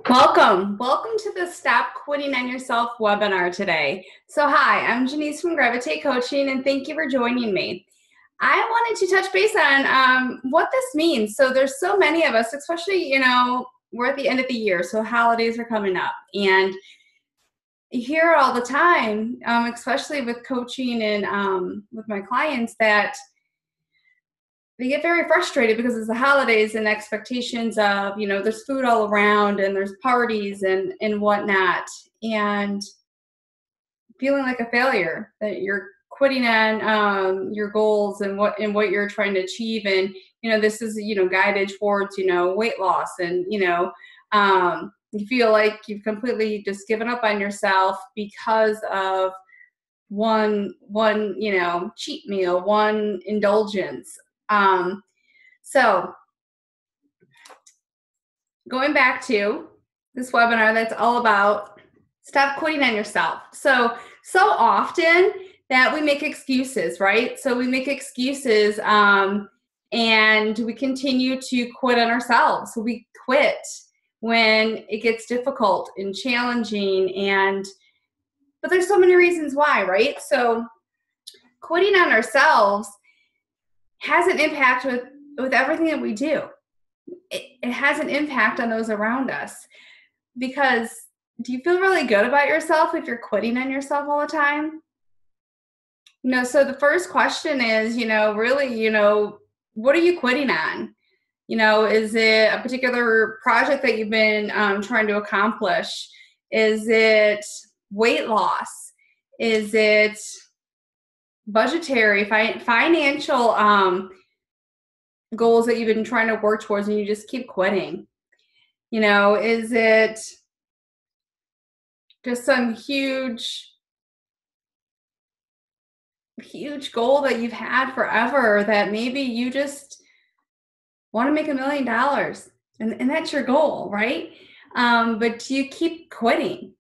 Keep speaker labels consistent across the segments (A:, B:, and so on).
A: Welcome to the Stop Quitting on Yourself webinar today. So hi, I'm Janice from Gravitate Coaching, and thank you for joining me. I wanted to touch base on what this means. So there's so many of us, especially, we're at the end of the year, so holidays are coming up, and you hear all the time, especially with coaching and with my clients, that they get very frustrated because it's the holidays and expectations of, there's food all around and there's parties and whatnot, and feeling like a failure, that you're quitting on your goals and what you're trying to achieve. And, this is, guided towards, weight loss, and, you feel like you've completely just given up on yourself because of one cheat meal, one indulgence. So going back to this webinar, that's all about stop quitting on yourself. So often that we make excuses, right? So we make excuses and we continue to quit on ourselves. So we quit when it gets difficult and challenging, but there's so many reasons why, right? So quitting on ourselves has an impact with everything that we do. It has an impact on those around us, because do you feel really good about yourself if you're quitting on yourself all the time? So the first question is, really, what are you quitting on? Is it a particular project that you've been trying to accomplish? Is it weight loss? Is it budgetary, financial goals that you've been trying to work towards and you just keep quitting? Is it just some huge goal that you've had forever that maybe you just want to make $1 million and that's your goal, right? But you keep quitting.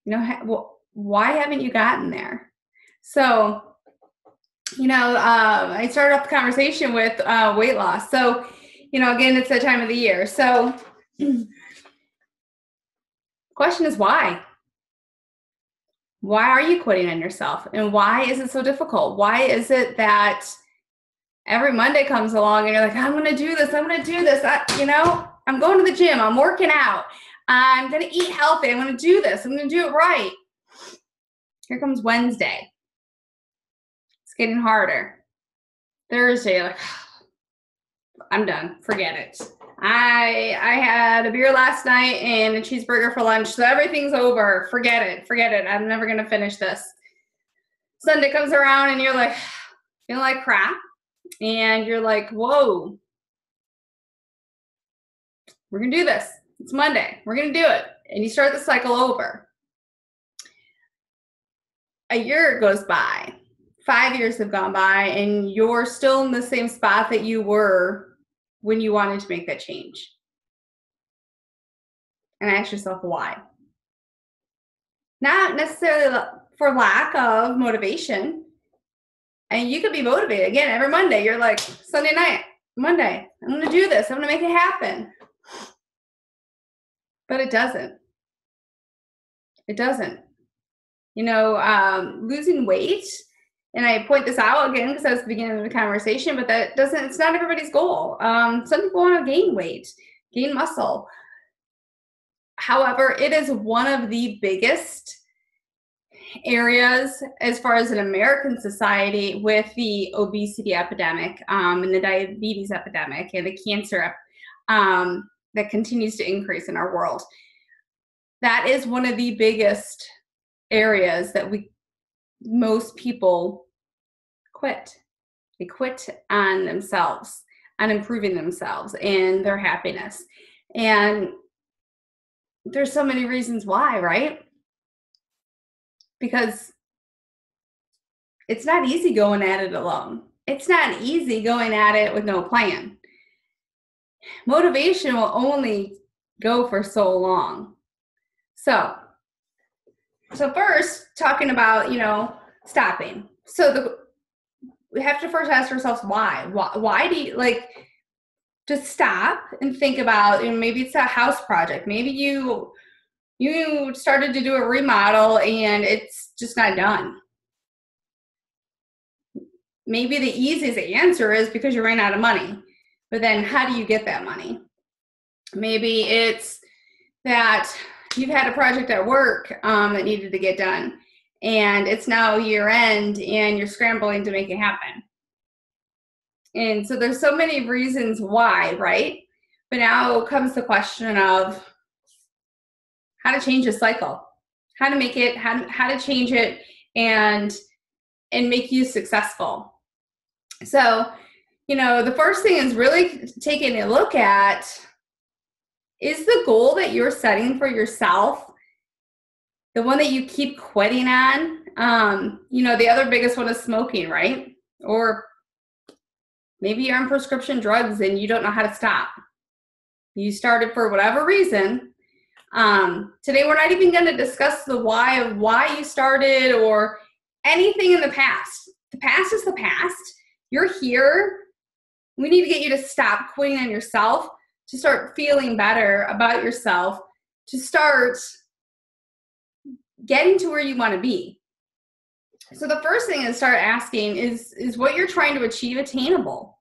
A: Why haven't you gotten there? So, I started off the conversation with weight loss. So, again, it's that time of the year. So question is why? Why are you quitting on yourself? And why is it so difficult? Why is it that every Monday comes along and you're like, I'm going to do this. I'm going to do this. I'm going to the gym. I'm working out. I'm going to eat healthy. I'm going to do this. I'm going to do it right. Here comes Wednesday. It's getting harder. Thursday, you're like, I'm done. Forget it. I had a beer last night and a cheeseburger for lunch, so everything's over. Forget it. I'm never going to finish this. Sunday comes around and you're like, feeling like crap. And you're like, whoa, we're going to do this. It's Monday. We're going to do it. And you start the cycle over. A year goes by. 5 years have gone by, and you're still in the same spot that you were when you wanted to make that change. And ask yourself why. Not necessarily for lack of motivation. And you could be motivated. Again, every Monday, you're like, Sunday night, Monday, I'm going to do this. I'm going to make it happen. But it doesn't. It doesn't. Losing weight, and I point this out again because that was the beginning of the conversation, but it's not everybody's goal. Some people want to gain weight, gain muscle. However, it is one of the biggest areas as far as an American society, with the obesity epidemic and the diabetes epidemic and the cancer that continues to increase in our world. That is one of the biggest areas that most people quit. They quit on themselves, on improving themselves and their happiness. And there's so many reasons why, right? Because it's not easy going at it alone. It's not easy going at it with no plan. Motivation will only go for so long. So first, talking about, stopping. So we have to first ask ourselves why. Why do you, just stop and think about, maybe it's a house project. Maybe you started to do a remodel and it's just not done. Maybe the easiest answer is because you ran out of money. But then how do you get that money? Maybe it's that you've had a project at work that needed to get done, and it's now year end and you're scrambling to make it happen. And so there's so many reasons why, right? But now comes the question of how to change the cycle, how to make it, how to change it and make you successful. So, the first thing is really taking a look at, is the goal that you're setting for yourself the one that you keep quitting on? The other biggest one is smoking, right? Or maybe you're on prescription drugs and you don't know how to stop. You started for whatever reason. Today, we're not even going to discuss the why of why you started or anything in the past. The past is the past. You're here. We need to get you to stop quitting on yourself, to start feeling better about yourself, to start getting to where you want to be. So the first thing is start asking, is what you're trying to achieve attainable?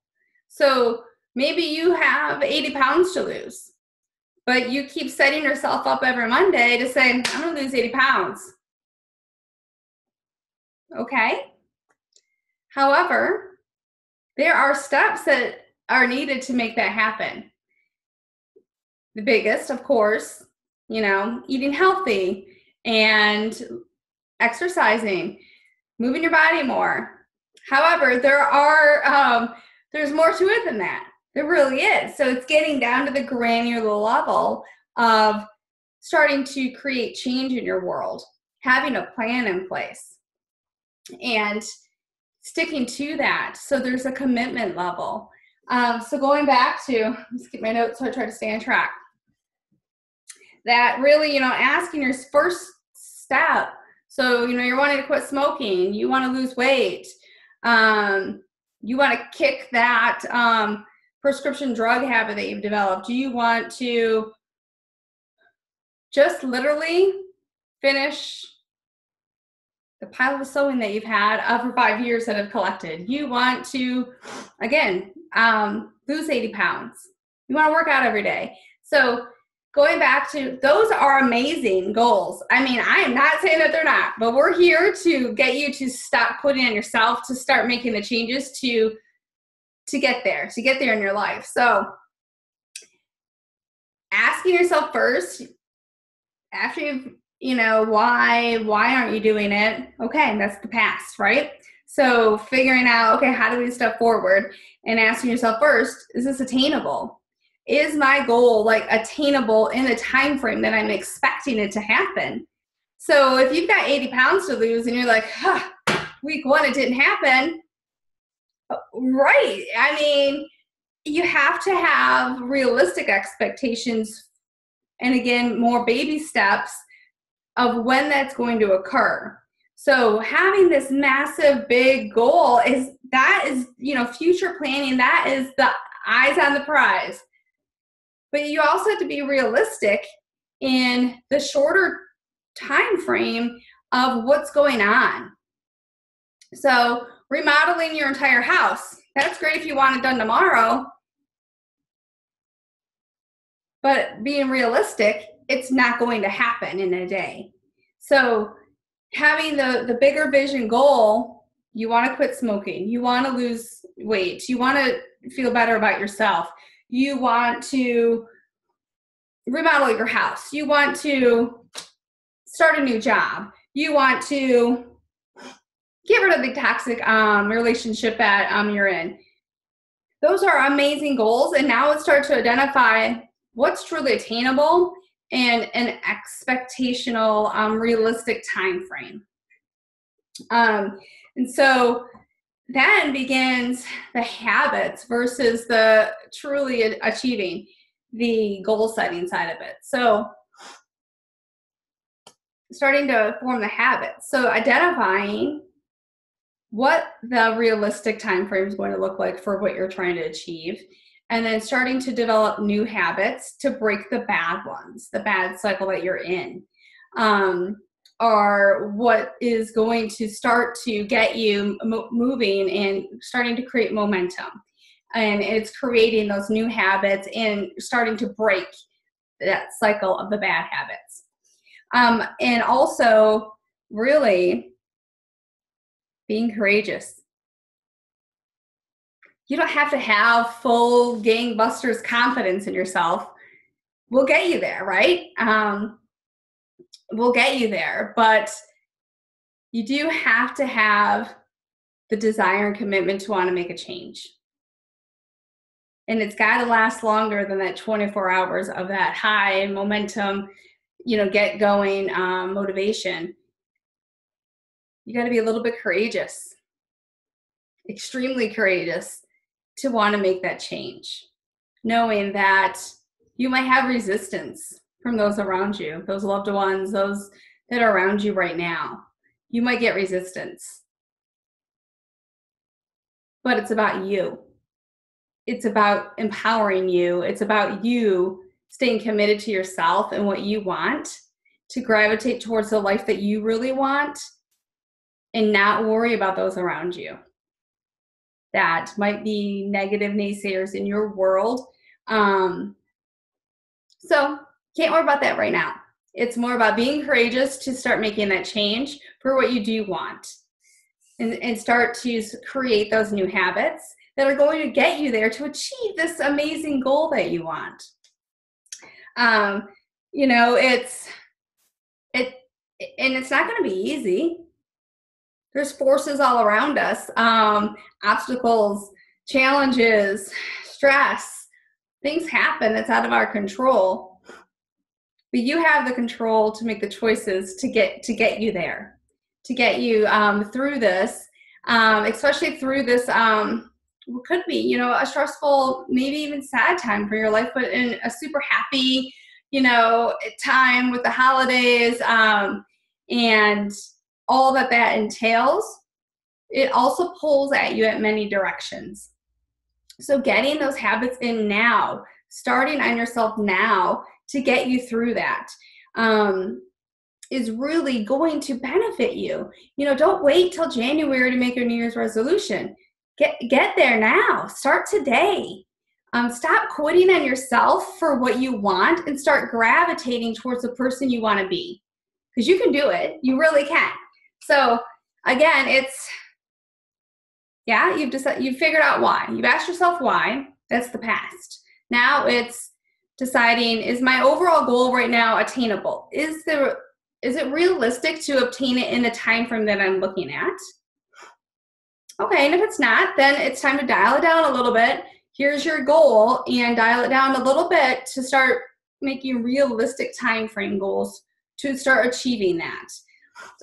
A: So maybe you have 80 pounds to lose, but you keep setting yourself up every Monday to say, I'm going to lose 80 pounds. Okay. However, there are steps that are needed to make that happen. The biggest, of course, eating healthy and exercising, moving your body more. However, there's more to it than that. There really is. So it's getting down to the granular level of starting to create change in your world, having a plan in place, and sticking to that. So there's a commitment level. So going back to, let's get my notes so I try to stay on track. That really, asking your first step. So, you're wanting to quit smoking, you want to lose weight, you want to kick that prescription drug habit that you've developed. You want to just literally finish the pile of sewing that you've had for 5 years that have collected. You want to, again, lose 80 pounds. You want to work out every day. So going back to, those are amazing goals. I mean, I am not saying that they're not, but we're here to get you to stop quitting on yourself, to start making the changes to get there in your life. So asking yourself first, after you've, why aren't you doing it? Okay, that's the past, right? So figuring out, okay, how do we step forward, and asking yourself first, is this attainable? Is my goal attainable in the time frame that I'm expecting it to happen? So if you've got 80 pounds to lose and you're like, week 1, it didn't happen. Right. I mean, you have to have realistic expectations, and again, more baby steps of when that's going to occur. So having this massive big goal is future planning. That is the eyes on the prize. But you also have to be realistic in the shorter time frame of what's going on. So remodeling your entire house, that's great if you want it done tomorrow. But being realistic, it's not going to happen in a day. So having the bigger vision goal, you want to quit smoking, you want to lose weight, you want to feel better about yourself, you want to remodel your house, you want to start a new job, you want to get rid of the toxic relationship that you're in. Those are amazing goals. And now let's start to identify what's truly attainable and an expectational, realistic time frame. And so then begins the habits versus the truly achieving the goal setting side of it. So starting to form the habits. So identifying what the realistic time frame is going to look like for what you're trying to achieve. and then starting to develop new habits to break the bad ones, the bad cycle that you're in, are what is going to start to get you moving and starting to create momentum. And it's creating those new habits and starting to break that cycle of the bad habits. And also really being courageous. You don't have to have full gangbusters confidence in yourself. We'll get you there, right? We'll get you there, but you do have to have the desire and commitment to want to make a change. And it's got to last longer than that 24 hours of that high momentum, get going motivation. You got to be a little bit courageous, extremely courageous, to want to make that change, knowing that you might have resistance from those around you, those loved ones, those that are around you right now. You might get resistance, but it's about you. It's about empowering you. It's about you staying committed to yourself and what you want, to gravitate towards the life that you really want and not worry about those around you that might be negative naysayers in your world. So can't worry about that right now. It's more about being courageous to start making that change for what you do want, and start to create those new habits that are going to get you there to achieve this amazing goal that you want. It's not going to be easy. There's forces all around us, obstacles, challenges, stress. Things happen that's out of our control. But you have the control to make the choices to get you there, to get you through this, especially through this, what could be, a stressful, maybe even sad time for your life, but in a super happy, time with the holidays, and all that entails. It also pulls at you at many directions. So getting those habits in now, starting on yourself now to get you through that, is really going to benefit you. Don't wait till January to make your New Year's resolution. Get there now. Start today. Stop quitting on yourself for what you want and start gravitating towards the person you want to be, because you can do it. You really can. So again, you've figured out why. You've asked yourself why. That's the past. Now it's deciding, is my overall goal right now attainable? Is it realistic to obtain it in the time frame that I'm looking at? Okay, and if it's not, then it's time to dial it down a little bit. Here's your goal, and dial it down a little bit to start making realistic time frame goals to start achieving that.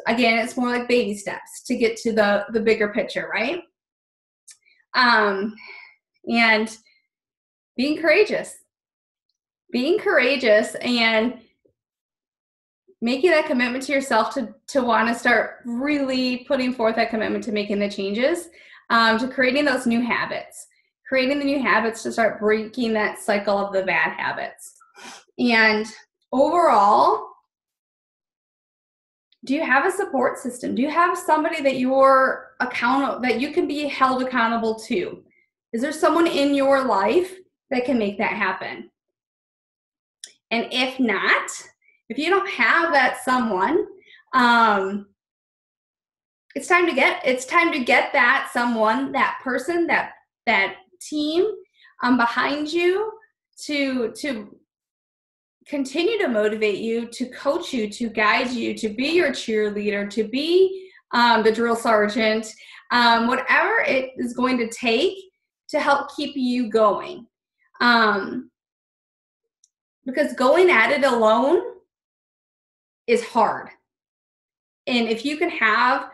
A: Again, it's more like baby steps to get to the bigger picture, right? And being courageous and making that commitment to yourself to want to start really putting forth that commitment to making the changes, to creating those new habits, creating the new habits to start breaking that cycle of the bad habits. And overall, do you have a support system? Do you have somebody that that you can be held accountable to? Is there someone in your life that can make that happen? And if not, if you don't have that someone, it's time to get that someone, that person, that team behind you to continue to motivate you, to coach you, to guide you, to be your cheerleader, to be the drill sergeant, whatever it is going to take to help keep you going. Because going at it alone is hard. And if you can have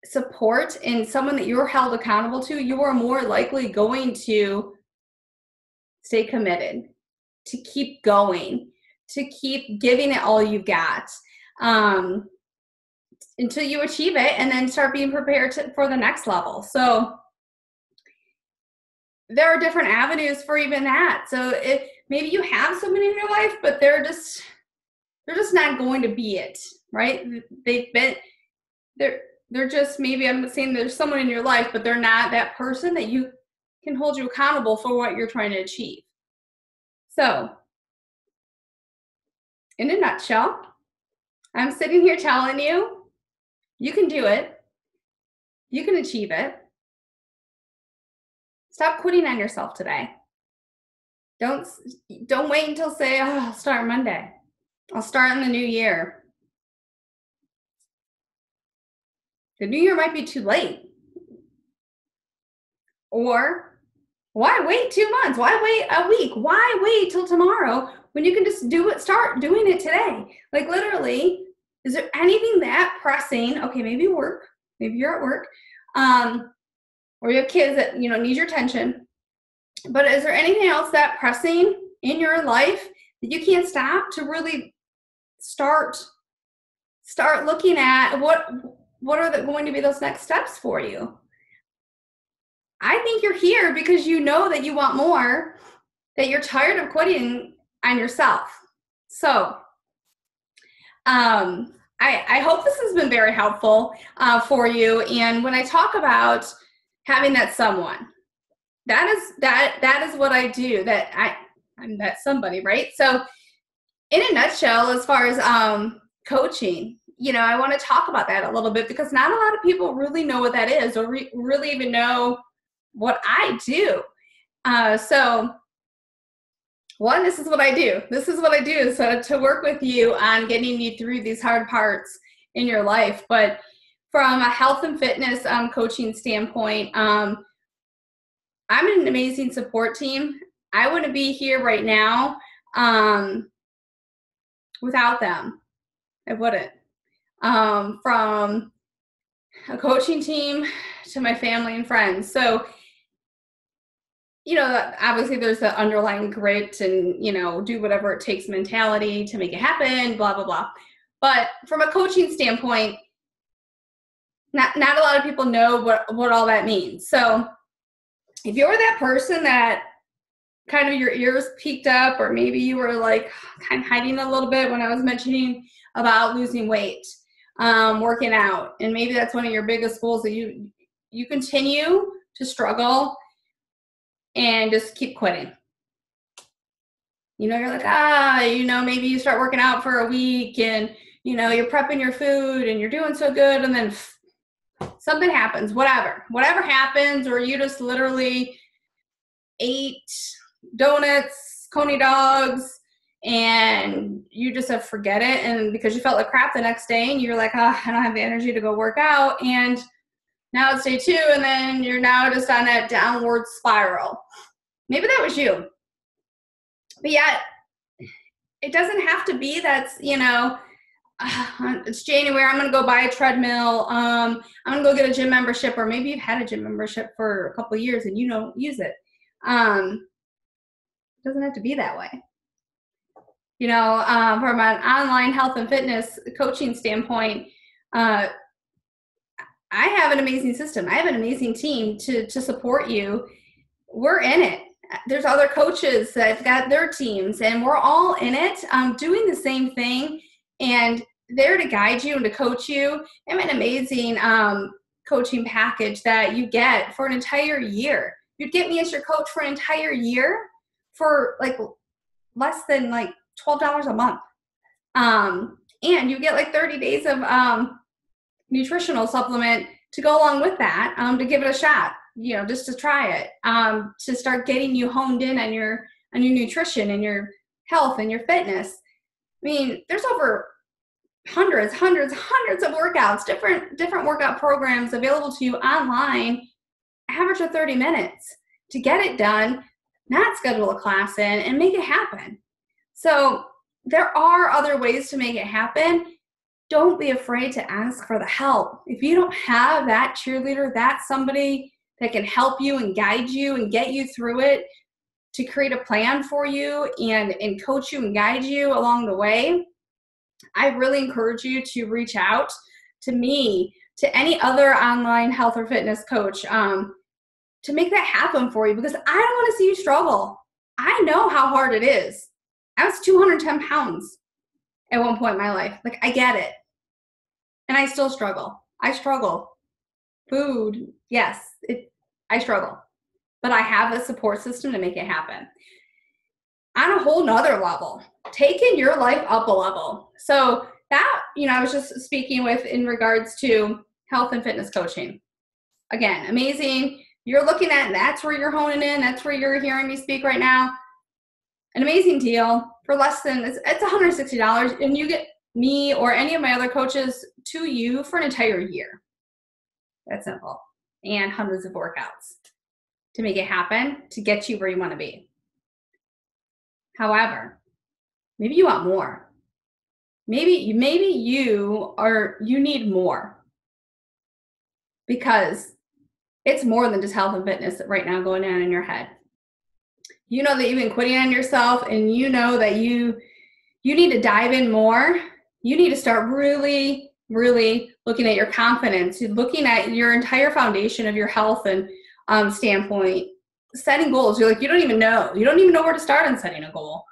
A: support and someone that you're held accountable to, you are more likely going to stay committed, to keep going, to keep giving it all you've got, until you achieve it and then start being prepared for the next level. So there are different avenues for even that. So if maybe you have someone in your life, but they're just not going to be it, right? They're they're just, maybe I'm saying there's someone in your life, but they're not that person that you can hold you accountable for what you're trying to achieve. So, in a nutshell, I'm sitting here telling you, you can do it. You can achieve it. Stop quitting on yourself today. Don't don't wait until say, oh, I'll start Monday. I'll start in the new year. The new year might be too late. Or why wait 2 months? Why wait a week? Why wait till tomorrow when you can just do it, start doing it today? Like literally, is there anything that pressing? Okay, maybe work, maybe you're at work, or you have kids that need your attention. But is there anything else that pressing in your life that you can't stop to really start looking at what are going to be those next steps for you? I think you're here because you know that you want more, that you're tired of quitting on yourself. So I hope this has been very helpful for you. And when I talk about having that someone, that is what I do. I'm that somebody, right? So in a nutshell, as far as coaching, I want to talk about that a little bit because not a lot of people really know what that is or really even know what I do. So one, this is what I do. This is what I do. So to work with you on getting you through these hard parts in your life. But from a health and fitness coaching standpoint, I'm an amazing support team. I wouldn't be here right now without them. I wouldn't. From a coaching team to my family and friends. So obviously there's the underlying grit and, do whatever it takes mentality to make it happen, blah, blah, blah. But from a coaching standpoint, not a lot of people know what all that means. So if you're that person that kind of your ears peaked up, or maybe you were like kind of hiding a little bit when I was mentioning about losing weight, working out, and maybe that's one of your biggest goals that you continue to struggle and just keep quitting. You're like, maybe you start working out for a week and, you're prepping your food and you're doing so good. And then something happens, whatever happens, or you just literally ate donuts, coney dogs, and you just have forget it. And because you felt like crap the next day and you're like, I don't have the energy to go work out. And now it's day 2, and then you're now just on that downward spiral. Maybe that was you. But yet, it doesn't have to be that's, it's January, I'm going to go buy a treadmill. I'm going to go get a gym membership, or maybe you've had a gym membership for a couple of years and you don't use it. It doesn't have to be that way. From an online health and fitness coaching standpoint, I have an amazing system. I have an amazing team to support you. We're in it. There's other coaches that have got their teams, and we're all in it, doing the same thing, and there to guide you and to coach you. I have an amazing coaching package that you get for an entire year. You'd get me as your coach for an entire year for like less than like $12 a month. And you get like 30 days of nutritional supplement to go along with that, to give it a shot, just to try it, to start getting you honed in on your nutrition and your health and your fitness. I mean, there's over hundreds of workouts, different workout programs available to you online, average of 30 minutes to get it done, not schedule a class in, and make it happen. So there are other ways to make it happen. Don't be afraid to ask for the help. If you don't have that cheerleader, that's somebody that can help you and guide you and get you through it, to create a plan for you and coach you and guide you along the way, I really encourage you to reach out to me, to any other online health or fitness coach. to make that happen for you, because I don't want to see you struggle. I know how hard it is. I was 210 pounds at one point in my life. Like, I get it. And I still struggle. I struggle. Food, yes, I struggle. But I have a support system to make it happen. On a whole nother level, taking your life up a level. So that, I was just speaking with in regards to health and fitness coaching. Again, amazing. You're looking at, that's where you're honing in. That's where you're hearing me speak right now. An amazing deal for less than, it's $160, and you get me or any of my other coaches to you for an entire year. That's simple. And hundreds of workouts to make it happen, to get you where you want to be. However, maybe you want more. Maybe you need more, because it's more than just health and fitness right now going on in your head. You know that you've been quitting on yourself, and you know that you need to dive in more. You need to start really, really looking at your confidence, looking at your entire foundation of your health and standpoint, setting goals. You're like, you don't even know where to start on setting a goal,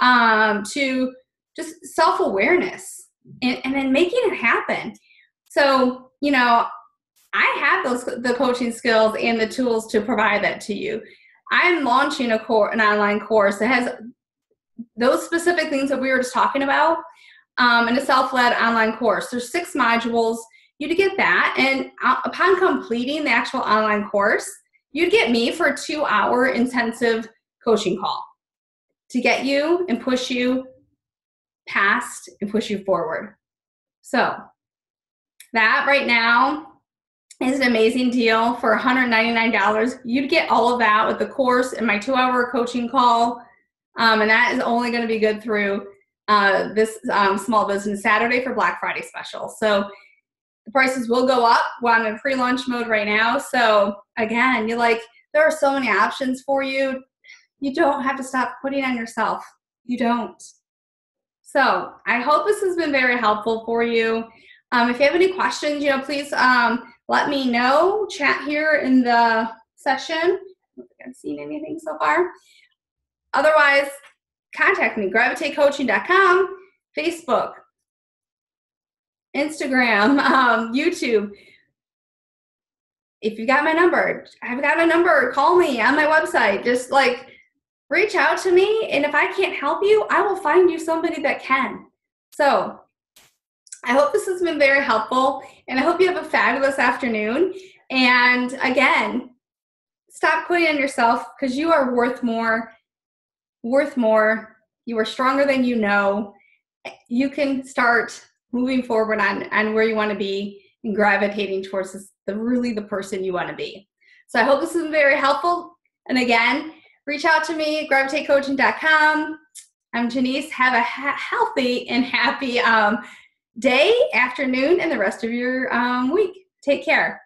A: to just self-awareness and then making it happen. So, I have the coaching skills and the tools to provide that to you. I'm launching an online course that has those specific things that we were just talking about, in a self-led online course. There's 6 modules. You'd get that, and upon completing the actual online course, you'd get me for a 2-hour intensive coaching call to get you and push you past and push you forward. So that right now is an amazing deal for $199. You'd get all of that with the course and my 2-hour coaching call. And that is only going to be good through this Small Business Saturday for Black Friday special. So the prices will go up while I'm in pre-launch mode right now. So again, there are so many options for you. You don't have to stop quitting on yourself. You don't. So I hope this has been very helpful for you. If you have any questions, please let me know. Chat here in the session. I don't think I've seen anything so far. Otherwise, contact me, gravitatecoaching.com, Facebook, Instagram, YouTube. If you got my number, I've got a number, call me on my website. Just reach out to me, and if I can't help you, I will find you somebody that can. So I hope this has been very helpful, and I hope you have a fabulous afternoon. And again, stop quitting on yourself, because you are worth more. You are stronger than you know. You can start moving forward on where you want to be and gravitating towards the person you want to be. So I hope this has been very helpful. And again, reach out to me, gravitatecoaching.com. I'm Janice. Have a healthy and happy day, afternoon, and the rest of your week. Take care.